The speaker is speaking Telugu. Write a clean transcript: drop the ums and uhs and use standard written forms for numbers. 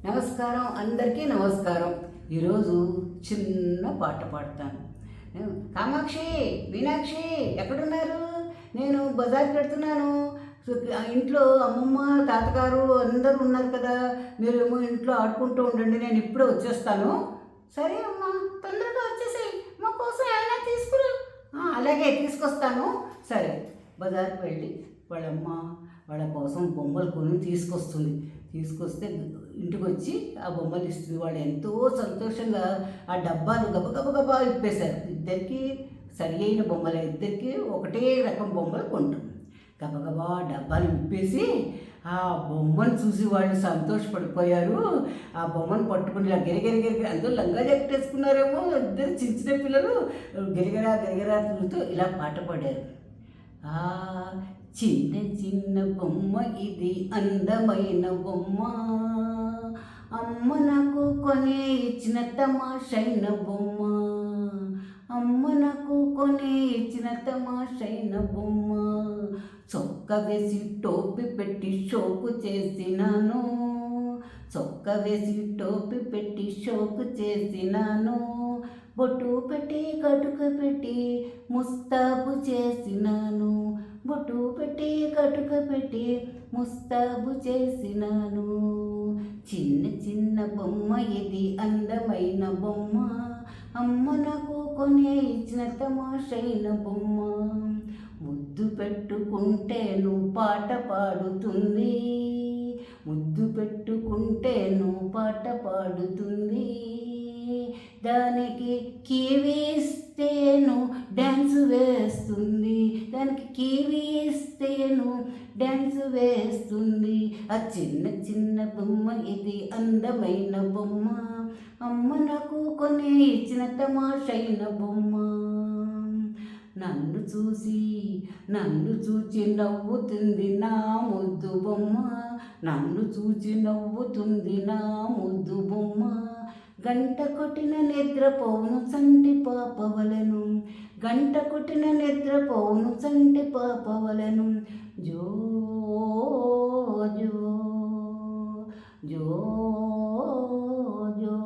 నమస్కారం, అందరికీ నమస్కారం. ఈరోజు చిన్న పాట పాడతాను. కామాక్షి, మీనాక్షి ఎక్కడున్నారు? నేను బజార్కి వెళ్తున్నాను. ఇంట్లో అమ్మమ్మ, తాతగారు అందరూ ఉన్నారు కదా. మీరేమో ఇంట్లో ఆడుకుంటూ ఉండండి, నేను ఇప్పుడే వచ్చేస్తాను. సరే అమ్మా, తొందరగా వచ్చేసేయి, మా కోసం ఏమైనా తీసుకురా. అలాగే తీసుకొస్తాను. సరే, బజార్కి వెళ్ళి వాళ్ళమ్మ వాళ్ళ కోసం బొమ్మలు కొని తీసుకొస్తే ఇంటికి వచ్చి ఆ బొమ్మలు ఇస్తుంది. వాళ్ళు ఎంతో సంతోషంగా ఆ డబ్బాలు గబగబా ఇప్పేశారు. ఇద్దరికి సరి అయిన బొమ్మలు, ఇద్దరికి ఒకటే రకం బొమ్మలు కొంటాం. గబగబా డబ్బాలు విప్పేసి ఆ బొమ్మను చూసి వాళ్ళు సంతోషపడిపోయారు. ఆ బొమ్మను పట్టుకుని ఇలా గిరగిర అందరూ లంగా జాకెట్ వేసుకున్నారేమో, ఇద్దరు చిన్న పిల్లలు గిరగిరా తిరుగుతూ ఇలా పాట పాడారు. చిన్న చిన్న బొమ్మ ఇది, అందమైన బొమ్మ, అమ్మ నాకు కొనే ఇచ్చిన తమాషైన బొమ్మ, అమ్మ నాకు కొనే ఇచ్చిన తమాషైన బొమ్మ, చొక్క వేసి టోపీ పెట్టి షోకు చేసినాను, చొక్క వేసి టోపీ పెట్టి షోకు చేసినాను, బొట్టు పెట్టి కటుక పెట్టి ముస్తాబు చేసినాను, బొట్టు పెట్టి కటుక పెట్టి ముస్తాబు చేసినాను. చిన్న చిన్న బొమ్మ ఇది, అందమైన బొమ్మ, అమ్మ నాకు కొనే ఇచ్చిన తమాషైన బొమ్మ, ముద్దు పెట్టుకుంటేను పాట పాడుతుంది, ముద్దు పెట్టుకుంటేను పాట పాడుతుంది, దానికి కీవిస్తేను డ్యాన్స్ వేస్తుంది, దానికి కీవిస్తేను డ్యాన్స్ వేస్తుంది. ఆ చిన్న చిన్న బొమ్మ ఇది, అందమైన బొమ్మ, అమ్మ నాకు కొని ఇచ్చిన తమాషైన బొమ్మ, నన్ను చూచి నవ్వుతుంది నా ముద్దు బొమ్మ, నన్ను చూచి నవ్వుతుంది నా ముద్దు బొమ్మ, గంట కొట్టిన నిద్రపోవును చంటి పాపవలను, గంట కొట్టిన నిద్రపోవును చంటి పాపవలను, జో జో జో జో